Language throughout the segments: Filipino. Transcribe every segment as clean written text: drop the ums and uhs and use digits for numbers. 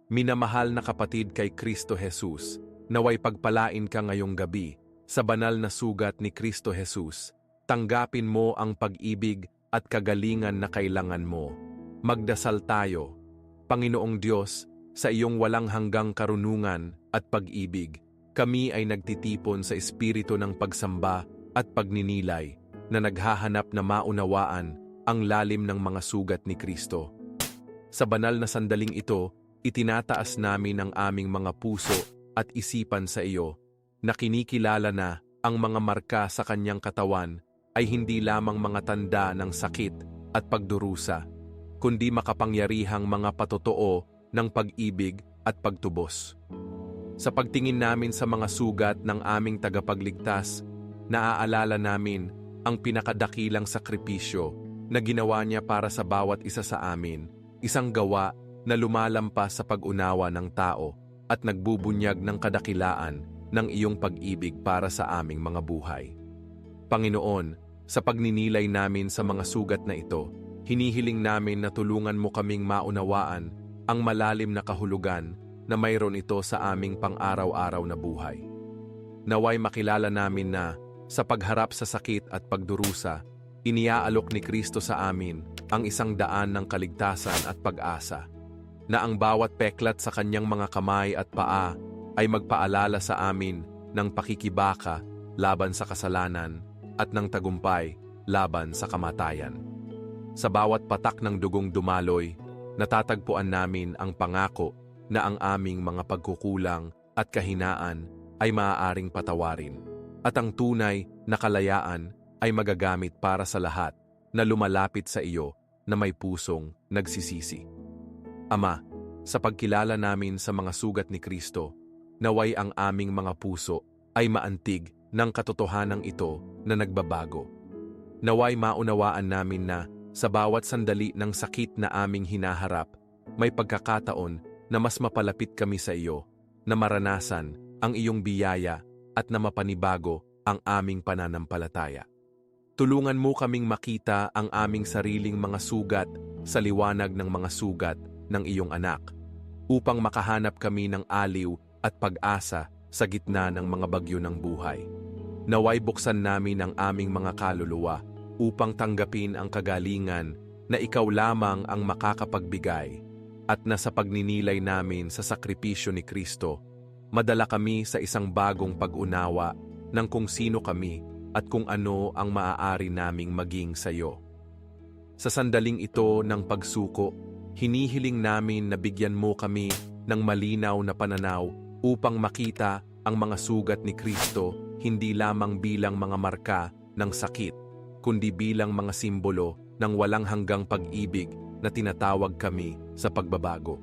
Minamahal na kapatid kay Kristo Jesus, naway pagpalain ka ngayong gabi sa banal na sugat ni Kristo Jesus. Tanggapin mo ang pag-ibig at kagalingan na kailangan mo. Magdasal tayo. Panginoong Diyos, sa iyong walang hanggang karunungan at pag-ibig, kami ay nagtitipon sa espiritu ng pagsamba at pagninilay na naghahanap na maunawaan ang lalim ng mga sugat ni Kristo. Sa banal na sandaling ito, itinataas namin ang aming mga puso at isipan sa iyo, na kinikilala na ang mga marka sa kanyang katawan ay hindi lamang mga tanda ng sakit at pagdurusa, kundi makapangyarihang mga patotoo ng pag-ibig at pagtubos. Sa pagtingin namin sa mga sugat ng aming tagapagligtas, naaalala namin ang pinakadakilang sakripisyo na ginawa niya para sa bawat isa sa amin, isang gawa na lumalampas sa pag-unawa ng tao at nagbubunyag ng kadakilaan ng iyong pag-ibig para sa aming mga buhay. Panginoon, sa pagninilay namin sa mga sugat na ito, hinihiling namin na tulungan mo kaming maunawaan ang malalim na kahulugan na mayroon ito sa aming pang-araw-araw na buhay. Naway makilala namin na, sa pagharap sa sakit at pagdurusa, iniaalok ni Kristo sa amin ang isang daan ng kaligtasan at pag-asa, na ang bawat peklat sa kanyang mga kamay at paa ay magpaalala sa amin ng pakikibaka laban sa kasalanan at ng tagumpay laban sa kamatayan. Sa bawat patak ng dugong dumaloy, natatagpuan namin ang pangako na ang aming mga pagkukulang at kahinaan ay maaaring patawarin, at ang tunay na kalayaan ay magagamit para sa lahat na lumalapit sa iyo na may pusong nagsisisi. Ama, sa pagkilala namin sa mga sugat ni Kristo, naway ang aming mga puso ay maantig ng katotohanan ito na nagbabago. Naway maunawaan namin na sa bawat sandali ng sakit na aming hinaharap, may pagkakataon na mas mapalapit kami sa iyo, na maranasan ang iyong biyaya at na mapanibago ang aming pananampalataya. Tulungan mo kaming makita ang aming sariling mga sugat sa liwanag ng mga sugat ng iyong anak, upang makahanap kami ng aliw at pag-asa sa gitna ng mga bagyo ng buhay. Naway buksan namin ang aming mga kaluluwa upang tanggapin ang kagalingan na ikaw lamang ang makakapagbigay, at na sa pagninilay namin sa sakripisyo ni Kristo, madala kami sa isang bagong pag-unawa ng kung sino kami at kung ano ang maaari naming maging sa iyo. Sa sandaling ito ng pagsuko, hinihiling namin na bigyan mo kami ng malinaw na pananaw upang makita ang mga sugat ni Kristo hindi lamang bilang mga marka ng sakit, kundi bilang mga simbolo ng walang hanggang pag-ibig na tinatawag kami sa pagbabago.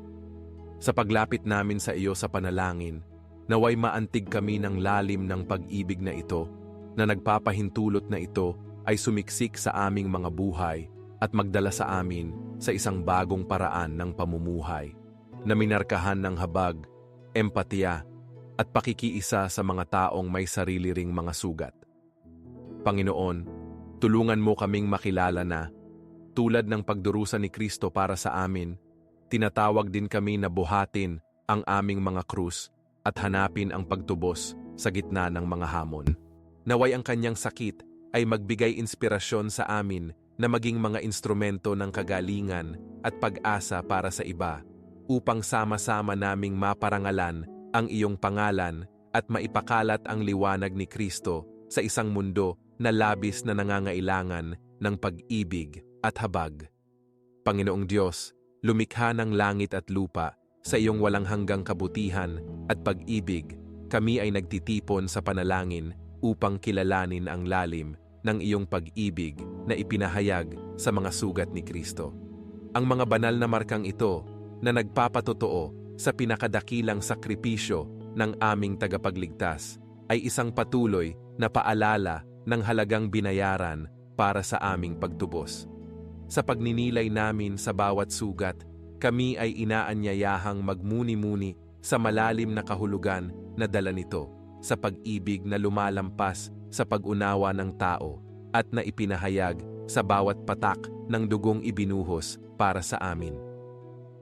Sa paglapit namin sa iyo sa panalangin, naway maantig kami ng lalim ng pag-ibig na ito, na nagpapahintulot na ito ay sumiksik sa aming mga buhay at magdala sa amin sa isang bagong paraan ng pamumuhay, na minarkahan ng habag, empatiya, at pakikiisa sa mga taong may sarili ring mga sugat. Panginoon, tulungan mo kaming makilala na, tulad ng pagdurusa ni Kristo para sa amin, tinatawag din kami na buhatin ang aming mga krus at hanapin ang pagtubos sa gitna ng mga hamon. Naway ang kanyang sakit ay magbigay inspirasyon sa amin na maging mga instrumento ng kagalingan at pag-asa para sa iba, upang sama-sama naming maparangalan ang iyong pangalan at maipakalat ang liwanag ni Kristo sa isang mundo na labis na nangangailangan ng pag-ibig at habag. Panginoong Diyos, lumikha ng langit at lupa sa iyong walang hanggang kabutihan at pag-ibig, kami ay nagtitipon sa panalangin upang kilalanin ang lalim ng iyong pag-ibig na ipinahayag sa mga sugat ni Kristo. Ang mga banal na markang ito na nagpapatotoo sa pinakadakilang sakripisyo ng aming tagapagligtas ay isang patuloy na paalala ng halagang binayaran para sa aming pagtubos. Sa pagninilay namin sa bawat sugat, kami ay inaanyayahang magmuni-muni sa malalim na kahulugan na dala nito, sa pag-ibig na lumalampas sa pag-unawa ng tao at na ipinahayag sa bawat patak ng dugong ibinuhos para sa amin.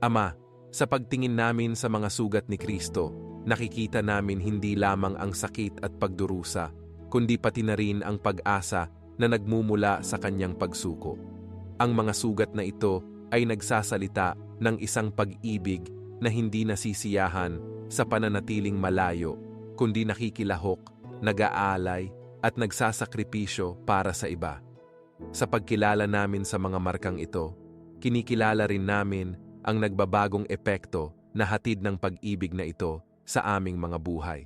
Ama, Sa pagtingin namin sa mga sugat ni Kristo, nakikita namin hindi lamang ang sakit at pagdurusa, kundi pati na rin ang pag-asa na nagmumula sa kanyang pagsuko. Ang mga sugat na ito ay nagsasalita ng isang pag-ibig na hindi nasisiyahan sa pananatiling malayo, kundi nakikilahok, nag-aalay, at nagsasakripisyo para sa iba. Sa pagkilala namin sa mga markang ito, kinikilala rin namin ang nagbabagong epekto na hatid ng pag-ibig na ito sa aming mga buhay.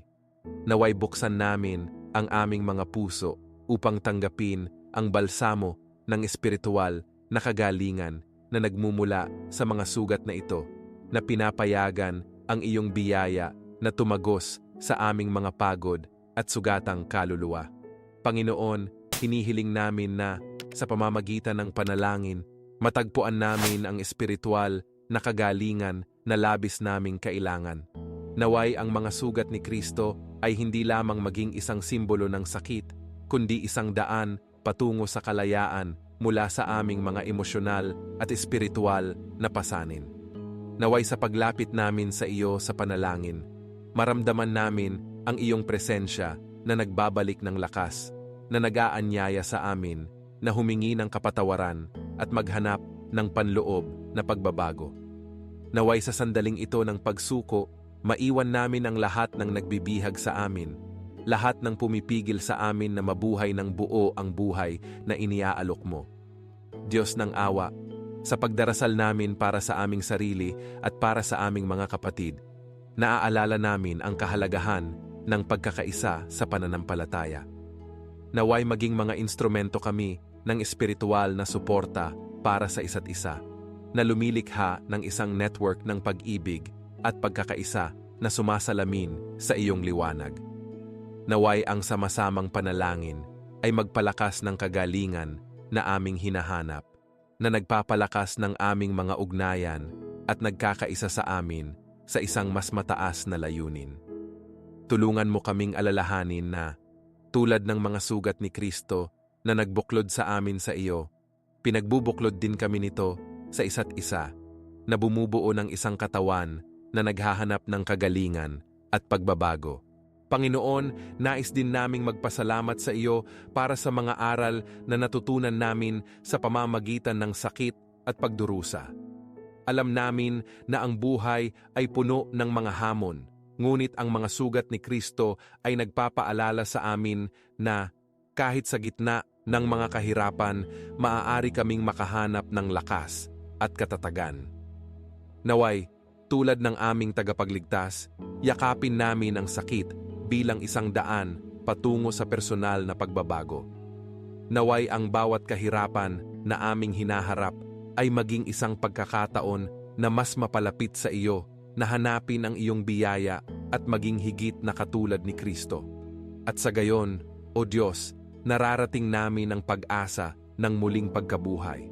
Naway buksan namin ang aming mga puso upang tanggapin ang balsamo ng espiritual na kagalingan na nagmumula sa mga sugat na ito, na pinapayagan ang iyong biyaya na tumagos sa aming mga pagod at sugatang kaluluwa. Panginoon, hinihiling namin na sa pamamagitan ng panalangin, matagpuan namin ang espiritual na kagalingan na labis naming kailangan. Naway ang mga sugat ni Kristo ay hindi lamang maging isang simbolo ng sakit, kundi isang daan patungo sa kalayaan mula sa aming mga emosyonal at espiritual na pasanin. Naway sa paglapit namin sa iyo sa panalangin, maramdaman namin ang iyong presensya na nagbabalik ng lakas, na nag-aanyaya sa amin na humingi ng kapatawaran at maghanap ng panloob na pagbabago. Naway sa sandaling ito ng pagsuko, maiwan namin ang lahat ng nagbibihag sa amin, lahat ng pumipigil sa amin na mabuhay ng buo ang buhay na iniaalok mo. Diyos ng awa, sa pagdarasal namin para sa aming sarili at para sa aming mga kapatid, naaalala namin ang kahalagahan ng pagkakaisa sa pananampalataya. Naway maging mga instrumento kami ng espiritual na suporta para sa isa't isa, na lumilikha ng isang network ng pag-ibig at pagkakaisa na sumasalamin sa iyong liwanag. Naway ang sama-samang panalangin ay magpalakas ng kagalingan na aming hinahanap, na nagpapalakas ng aming mga ugnayan at nagkakaisa sa amin sa isang mas mataas na layunin. Tulungan mo kaming alalahanin na, tulad ng mga sugat ni Kristo na nagbuklod sa amin sa iyo, pinagbubuklod din kami nito sa isa't isa, na bumubuo ng isang katawan na naghahanap ng kagalingan at pagbabago. Panginoon, nais din naming magpasalamat sa iyo para sa mga aral na natutunan namin sa pamamagitan ng sakit at pagdurusa. Alam namin na ang buhay ay puno ng mga hamon, ngunit ang mga sugat ni Kristo ay nagpapaalala sa amin na kahit sa gitna ng mga kahirapan, maaari kaming makahanap ng lakas at katatagan. Naway, tulad ng aming tagapagligtas, yakapin namin ang sakit bilang isang daan patungo sa personal na pagbabago. Naway ang bawat kahirapan na aming hinaharap ay maging isang pagkakataon na mas mapalapit sa iyo, na hanapin ang iyong biyaya at maging higit na katulad ni Kristo. At sa gayon, O Diyos, nararating namin ang pag-asa ng muling pagkabuhay.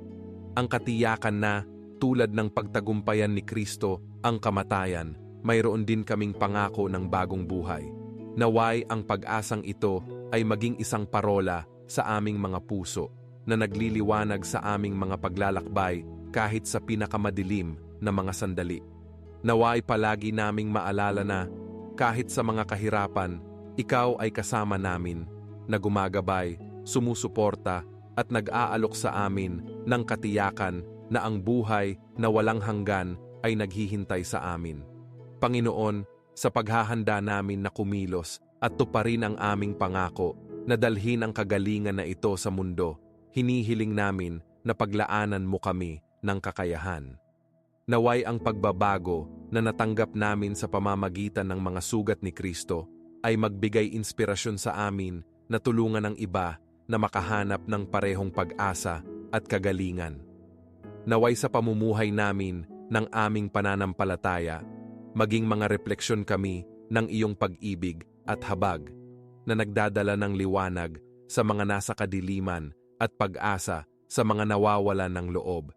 Ang katiyakan na, tulad ng pagtagumpayan ni Kristo ang kamatayan, mayroon din kaming pangako ng bagong buhay. Naway ang pag-asang ito ay maging isang parola sa aming mga puso, na nagliliwanag sa aming mga paglalakbay kahit sa pinakamadilim na mga sandali. Naway palagi naming maalala na kahit sa mga kahirapan, ikaw ay kasama namin, na gumagabay, sumusuporta at nag-aalok sa amin ng katiyakan na ang buhay na walang hanggan ay naghihintay sa amin. Panginoon, sa paghahanda namin na kumilos at tuparin ang aming pangako na dalhin ang kagalingan na ito sa mundo, hinihiling namin na paglaanan mo kami ng kakayahan. Naway ang pagbabago na natanggap namin sa pamamagitan ng mga sugat ni Kristo ay magbigay inspirasyon sa amin na tulungan ang iba na makahanap ng parehong pag-asa at kagalingan. Naway sa pamumuhay namin ng aming pananampalataya, maging mga refleksyon kami ng iyong pag-ibig at habag, na nagdadala ng liwanag sa mga nasa kadiliman at pag-asa sa mga nawawalan ng loob.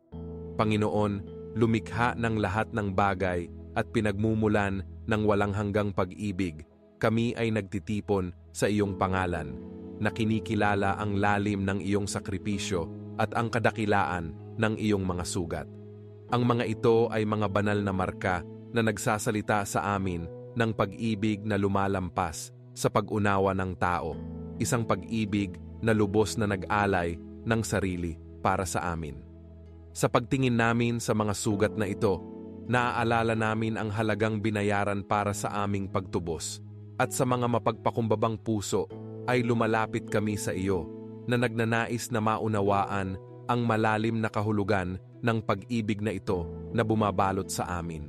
Panginoon, lumikha ng lahat ng bagay at pinagmumulan ng walang hanggang pag-ibig, kami ay nagtitipon sa iyong pangalan, na kinikilala ang lalim ng iyong sakripisyo at ang kadakilaan ng iyong mga sugat. Ang mga ito ay mga banal na marka na nagsasalita sa amin ng pag-ibig na lumalampas sa pag-unawa ng tao, isang pag-ibig na lubos na nag-alay ng sarili para sa amin. Sa pagtingin namin sa mga sugat na ito, naaalala namin ang halagang binayaran para sa aming pagtubos, at sa mga mapagpakumbabang puso ay lumalapit kami sa iyo na nagnanais na maunawaan ang malalim na kahulugan ng pag-ibig na ito na bumabalot sa amin.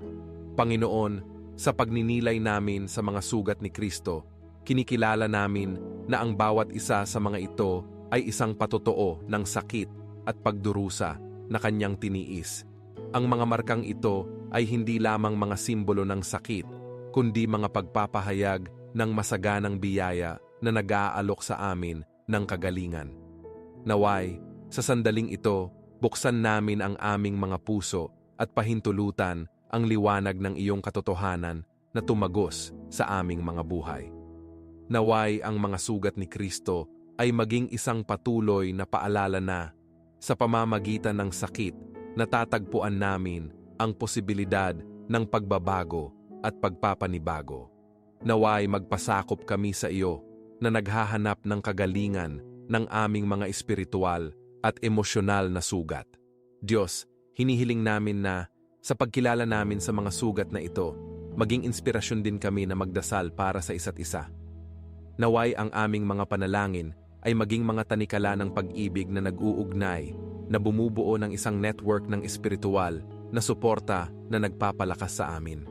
Panginoon, sa pagninilay namin sa mga sugat ni Kristo, kinikilala namin na ang bawat isa sa mga ito ay isang patotoo ng sakit at pagdurusa na kanyang tiniis. Ang mga markang ito ay hindi lamang mga simbolo ng sakit, kundi mga pagpapahayag ng masaganang biyaya na nag-aalok sa amin ng kagalingan. Naway, sa sandaling ito, buksan namin ang aming mga puso at pahintulutan ang liwanag ng iyong katotohanan na tumagos sa aming mga buhay. Naway ang mga sugat ni Kristo ay maging isang patuloy na paalala na sa pamamagitan ng sakit, natatagpuan namin ang posibilidad ng pagbabago at pagpapanibago. Naway magpasakop kami sa iyo na naghahanap ng kagalingan ng aming mga espiritual at emosyonal na sugat. Diyos, hinihiling namin na sa pagkilala namin sa mga sugat na ito, maging inspirasyon din kami na magdasal para sa isa't isa. Naway ang aming mga panalangin ay maging mga tanikala ng pag-ibig na nag-uugnay, na bumubuo ng isang network ng espiritual na suporta na nagpapalakas sa amin.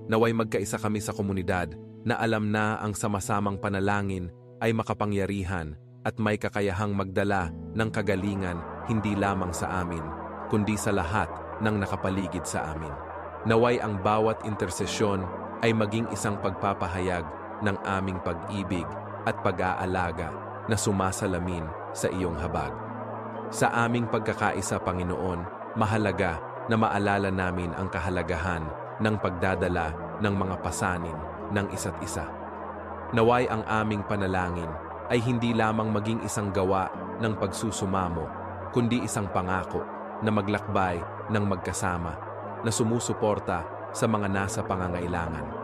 Naway magkaisa kami sa komunidad na alam na ang sama-samang panalangin ay makapangyarihan at may kakayahang magdala ng kagalingan hindi lamang sa amin, kundi sa lahat ng nakapaligid sa amin. Naway ang bawat intersesyon ay maging isang pagpapahayag ng aming pag-ibig at pag-aalaga na sumasalamin sa iyong habag. Sa aming pagkakaisa, Panginoon, mahalaga na maalala namin ang kahalagahan ng pagdadala ng mga pasanin ng isa't isa. Naway ang aming panalangin ay hindi lamang maging isang gawa ng pagsusumamo, kundi isang pangako na maglakbay ng magkasama, na sumusuporta sa mga nasa pangangailangan.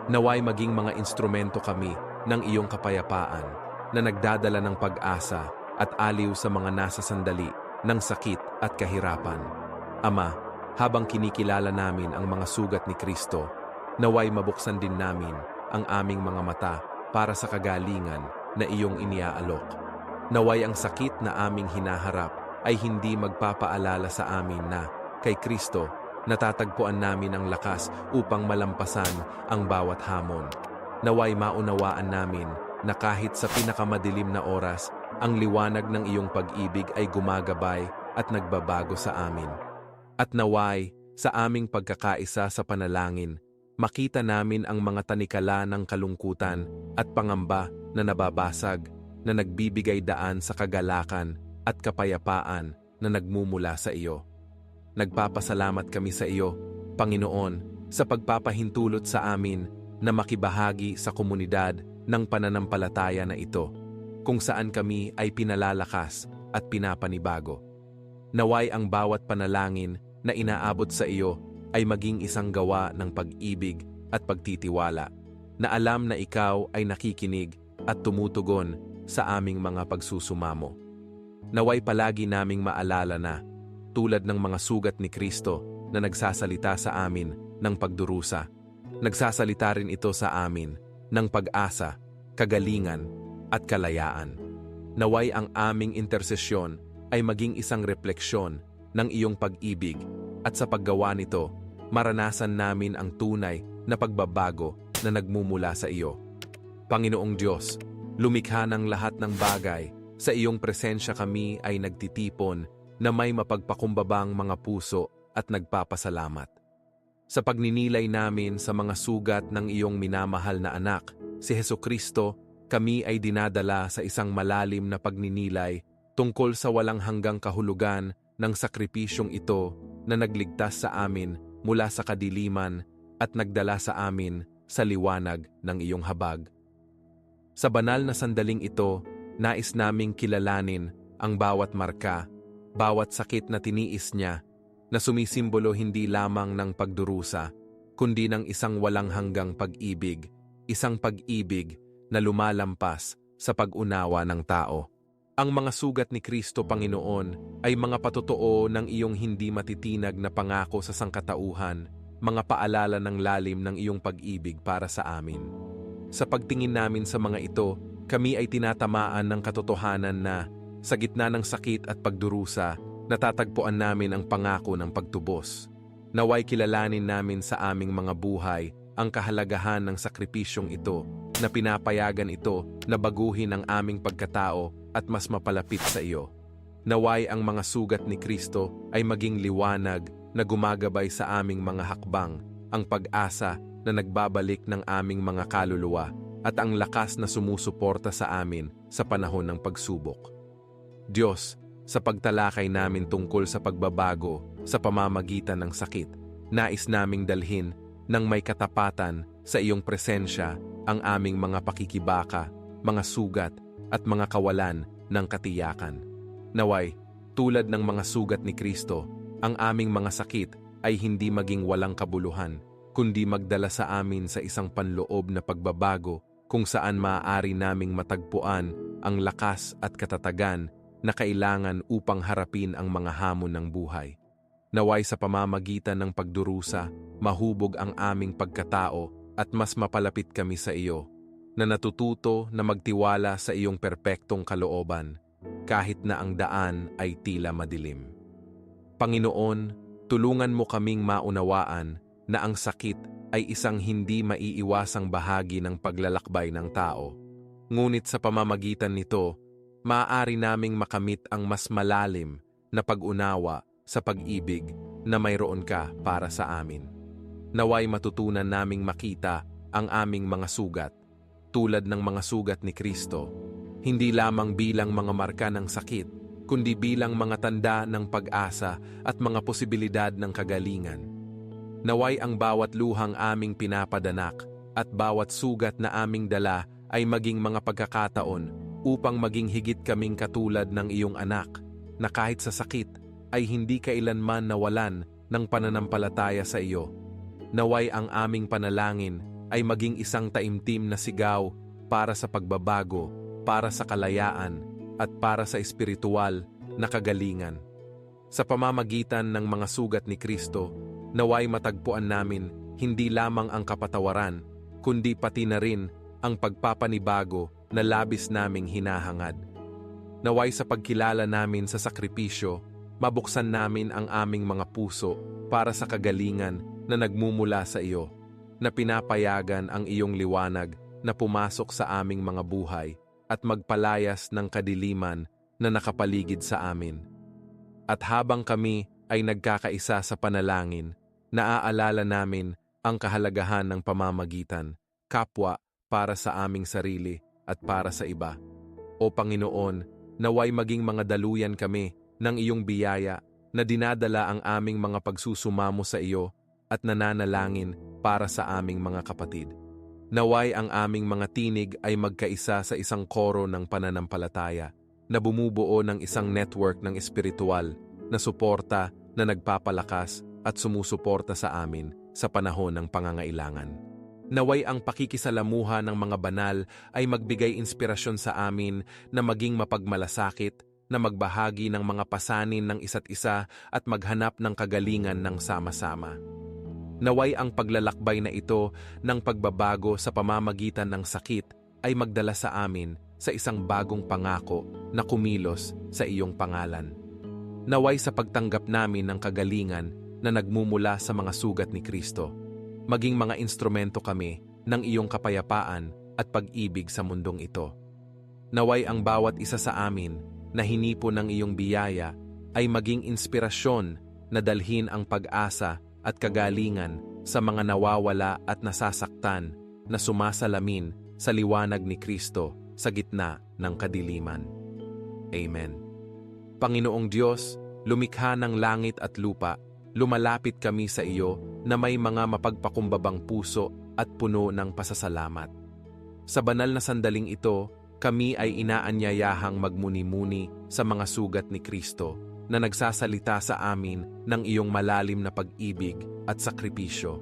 Naway maging mga instrumento kami ng iyong kapayapaan, na nagdadala ng pag-asa at aliw sa mga nasa sandali ng sakit at kahirapan. Ama, habang kinikilala namin ang mga sugat ni Kristo, naway mabuksan din namin ang aming mga mata para sa kagalingan na iyong iniaalok. Naway ang sakit na aming hinaharap ay hindi magpapaalala sa amin na kay Kristo natatagpuan namin ang lakas upang malampasan ang bawat hamon. Naway maunawaan namin na kahit sa pinakamadilim na oras, ang liwanag ng iyong pag-ibig ay gumagabay at nagbabago sa amin. At naway, sa aming pagkakaisa sa panalangin, makita namin ang mga tanikala ng kalungkutan at pangamba na nababasag, na nagbibigay daan sa kagalakan at kapayapaan na nagmumula sa iyo. Nagpapasalamat kami sa iyo, Panginoon, sa pagpapahintulot sa amin na makibahagi sa komunidad ng pananampalataya na ito, kung saan kami ay pinalalakas at pinapanibago. Naway ang bawat panalangin na inaabot sa iyo ay maging isang gawa ng pag-ibig at pagtitiwala, na alam na ikaw ay nakikinig at tumutugon sa aming mga pagsusumamo. Naway palagi naming maalala na, tulad ng mga sugat ni Kristo na nagsasalita sa amin ng pagdurusa, nagsasalita rin ito sa amin ng pag-asa, kagalingan, at kalayaan. Naway ang aming intersesyon ay maging isang refleksyon ng iyong pag-ibig, at sa paggawa nito, maranasan namin ang tunay na pagbabago na nagmumula sa iyo. Panginoong Diyos, lumikha ng lahat ng bagay, sa iyong presensya kami ay nagtitipon na may mapagpakumbabang mga puso at nagpapasalamat. Sa pagninilay namin sa mga sugat ng iyong minamahal na anak, si Hesukristo, kami ay dinadala sa isang malalim na pagninilay tungkol sa walang hanggang kahulugan ng sakripisyong ito na nagligtas sa amin mula sa kadiliman at nagdala sa amin sa liwanag ng iyong habag. Sa banal na sandaling ito, nais naming kilalanin ang bawat marka, bawat sakit na tiniis niya, na sumisimbolo hindi lamang ng pagdurusa, kundi ng isang walang hanggang pag-ibig, isang pag-ibig na lumalampas sa pag-unawa ng tao. Ang mga sugat ni Kristo, Panginoon, ay mga patotoo ng iyong hindi matitinag na pangako sa sangkatauhan, mga paalala ng lalim ng iyong pag-ibig para sa amin. Sa pagtingin namin sa mga ito, kami ay tinatamaan ng katotohanan na, sa gitna ng sakit at pagdurusa, natatagpuan namin ang pangako ng pagtubos. Naway kilalanin namin sa aming mga buhay ang kahalagahan ng sakripisyong ito, na pinapayagan ito na baguhin ang aming pagkatao at mas mapalapit sa iyo. Naway ang mga sugat ni Kristo ay maging liwanag na gumagabay sa aming mga hakbang, ang pag-asa na nagbabalik ng aming mga kaluluwa at ang lakas na sumusuporta sa amin sa panahon ng pagsubok. Diyos, sa pagtalakay namin tungkol sa pagbabago sa pamamagitan ng sakit, nais naming dalhin ng may katapatan sa iyong presensya ang aming mga pakikibaka, mga sugat at mga kawalan ng katiyakan. Naway, tulad ng mga sugat ni Kristo, ang aming mga sakit ay hindi maging walang kabuluhan, kundi magdala sa amin sa isang panloob na pagbabago kung saan maaari naming matagpuan ang lakas at katatagan na kailangan upang harapin ang mga hamon ng buhay. Naway sa pamamagitan ng pagdurusa, mahubog ang aming pagkatao at mas mapalapit kami sa iyo, na natututo na magtiwala sa iyong perpektong kalooban, kahit na ang daan ay tila madilim. Panginoon, tulungan mo kaming maunawaan na ang sakit ay isang hindi maiiwasang bahagi ng paglalakbay ng tao. Ngunit sa pamamagitan nito, maaari naming makamit ang mas malalim na pag-unawa sa pag-ibig na mayroon ka para sa amin. Naway matutunan naming makita ang aming mga sugat, tulad ng mga sugat ni Kristo, hindi lamang bilang mga marka ng sakit, kundi bilang mga tanda ng pag-asa at mga posibilidad ng kagalingan. Naway ang bawat luhang aming pinapadanak at bawat sugat na aming dala ay maging mga pagkakataon upang maging higit kaming katulad ng iyong anak, na kahit sa sakit ay hindi kailanman nawalan ng pananampalataya sa iyo. Naway ang aming panalangin ay maging isang taimtim na sigaw para sa pagbabago, para sa kalayaan, at para sa espiritual na kagalingan. Sa pamamagitan ng mga sugat ni Kristo, naway matagpuan namin hindi lamang ang kapatawaran, kundi pati na rin ang pagpapanibago na labis naming hinahangad. Naway sa pagkilala namin sa sakripisyo, mabuksan namin ang aming mga puso para sa kagalingan na nagmumula sa iyo, na pinapayagan ang iyong liwanag na pumasok sa aming mga buhay at magpalayas ng kadiliman na nakapaligid sa amin. At habang kami ay nagkakaisa sa panalangin, naaalala namin ang kahalagahan ng pamamagitan, kapwa para sa aming sarili at para sa iba. O Panginoon, naway maging mga daluyan kami ng iyong biyaya na dinadala ang aming mga pagsusumamo sa iyo at nananalangin para sa aming mga kapatid. Naway ang aming mga tinig ay magkaisa sa isang koro ng pananampalataya na bumubuo ng isang network ng espiritual na suporta na nagpapalakas at sumusuporta sa amin sa panahon ng pangangailangan. Naway ang pakikisalamuha ng mga banal ay magbigay inspirasyon sa amin na maging mapagmalasakit, na magbahagi ng mga pasanin ng isa't isa at maghanap ng kagalingan ng sama-sama. Naway ang paglalakbay na ito ng pagbabago sa pamamagitan ng sakit ay magdala sa amin sa isang bagong pangako na kumilos sa iyong pangalan. Naway sa pagtanggap namin ng kagalingan na nagmumula sa mga sugat ni Kristo, maging mga instrumento kami ng iyong kapayapaan at pag-ibig sa mundong ito. Naway ang bawat isa sa amin na hinipo ng iyong biyaya ay maging inspirasyon na dalhin ang pag-asa at kagalingan sa mga nawawala at nasasaktan na sumasalamin sa liwanag ni Kristo sa gitna ng kadiliman. Amen. Panginoong Diyos, lumikha ng langit at lupa, lumalapit kami sa iyo na may mga mapagpakumbabang puso at puno ng pasasalamat. Sa banal na sandaling ito, kami ay inaanyayahang magmuni-muni sa mga sugat ni Kristo na nagsasalita sa amin ng iyong malalim na pag-ibig at sakripisyo.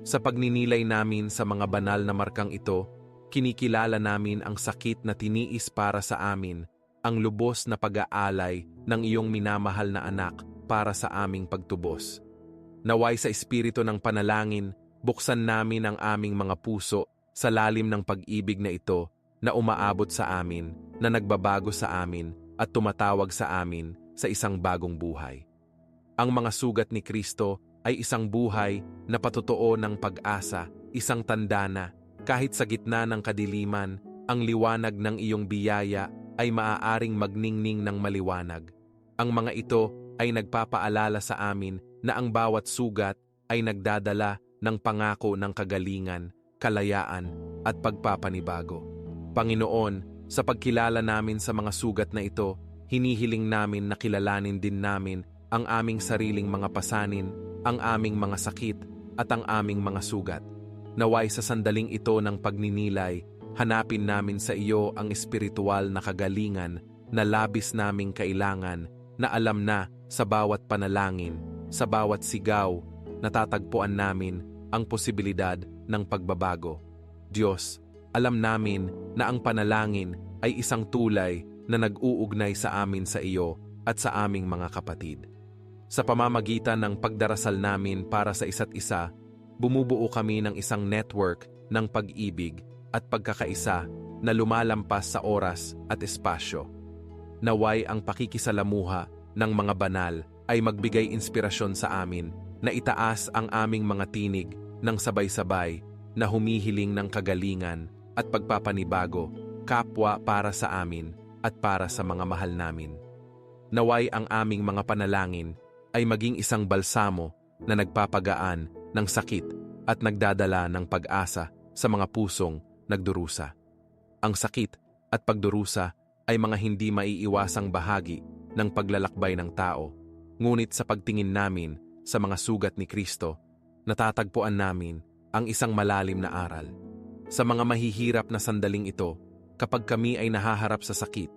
Sa pagninilay namin sa mga banal na markang ito, kinikilala namin ang sakit na tiniis para sa amin, ang lubos na pag-aalay ng iyong minamahal na anak para sa aming pagtubos. Naway sa espiritu ng panalangin, buksan namin ang aming mga puso sa lalim ng pag-ibig na ito na umaabot sa amin, na nagbabago sa amin at tumatawag sa amin sa isang bagong buhay. Ang mga sugat ni Kristo ay isang buhay na patotoo ng pag-asa, isang tanda na kahit sa gitna ng kadiliman, ang liwanag ng iyong biyaya ay maaaring magningning ng maliwanag. Ang mga ito ay nagpapaalala sa amin na ang bawat sugat ay nagdadala ng pangako ng kagalingan, kalayaan at pagpapanibago. Panginoon, sa pagkilala namin sa mga sugat na ito, hinihiling namin na kilalanin din namin ang aming sariling mga pasanin, ang aming mga sakit at ang aming mga sugat. Naway sa sandaling ito ng pagninilay, hanapin namin sa iyo ang espiritual na kagalingan na labis naming kailangan, na alam na sa bawat panalangin, sa bawat sigaw, natatagpuan namin ang posibilidad ng pagbabago. Diyos, alam namin na ang panalangin ay isang tulay na nag-uugnay sa amin sa iyo at sa aming mga kapatid. Sa pamamagitan ng pagdarasal namin para sa isa't isa, bumubuo kami ng isang network ng pag-ibig at pagkakaisa na lumalampas sa oras at espasyo. Naway ang pakikisalamuha ng mga banal ay magbigay inspirasyon sa amin na itaas ang aming mga tinig ng sabay-sabay na humihiling ng kagalingan at pagpapanibago, kapwa para sa amin at para sa mga mahal namin. Naway ang aming mga panalangin ay maging isang balsamo na nagpapagaan ng sakit at nagdadala ng pag-asa sa mga pusong nagdurusa. Ang sakit at pagdurusa ay mga hindi maiiwasang bahagi ng paglalakbay ng tao, ngunit sa pagtingin namin sa mga sugat ni Kristo, natatagpuan namin ang isang malalim na aral. Sa mga mahihirap na sandaling ito, kapag kami ay nahaharap sa sakit,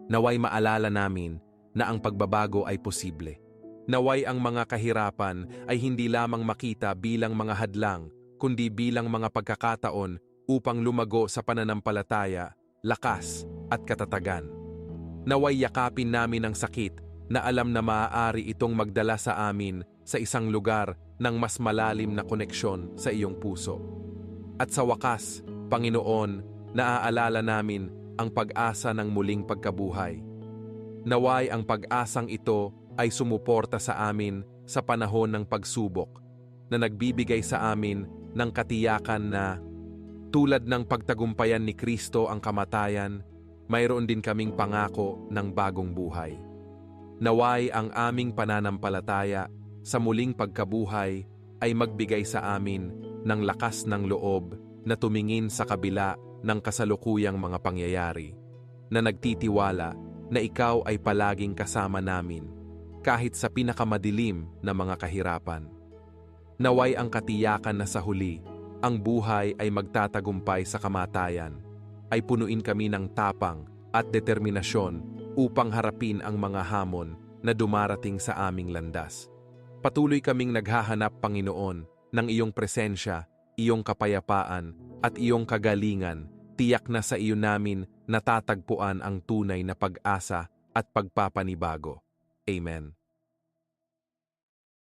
naway maalala namin na ang pagbabago ay posible. Naway ang mga kahirapan ay hindi lamang makita bilang mga hadlang, kundi bilang mga pagkakataon upang lumago sa pananampalataya, lakas at katatagan. Naway yakapin namin ang sakit na alam na maaari itong magdala sa amin sa isang lugar ng mas malalim na koneksyon sa iyong puso. At sa wakas, Panginoon, naaalala namin ang pag-asa ng muling pagkabuhay. Naway ang pag-asang ito ay sumuporta sa amin sa panahon ng pagsubok, na nagbibigay sa amin ng katiyakan na tulad ng pagtagumpayan ni Kristo ang kamatayan, mayroon din kaming pangako ng bagong buhay. Naway ang aming pananampalataya sa muling pagkabuhay ay magbigay sa amin ng lakas ng loob na tumingin sa kabila ng kasalukuyang mga pangyayari, na nagtitiwala na ikaw ay palaging kasama namin kahit sa pinakamadilim na mga kahirapan. Naway ang katiyakan na sa huli, ang buhay ay magtatagumpay sa kamatayan, ay punuin kami ng tapang at determinasyon upang harapin ang mga hamon na dumarating sa aming landas. Patuloy kaming naghahanap, Panginoon, ng iyong presensya, iyong kapayapaan at iyong kagalingan. Tiyak na sa iyo namin natatagpuan ang tunay na pag-asa at pagpapanibago. Amen.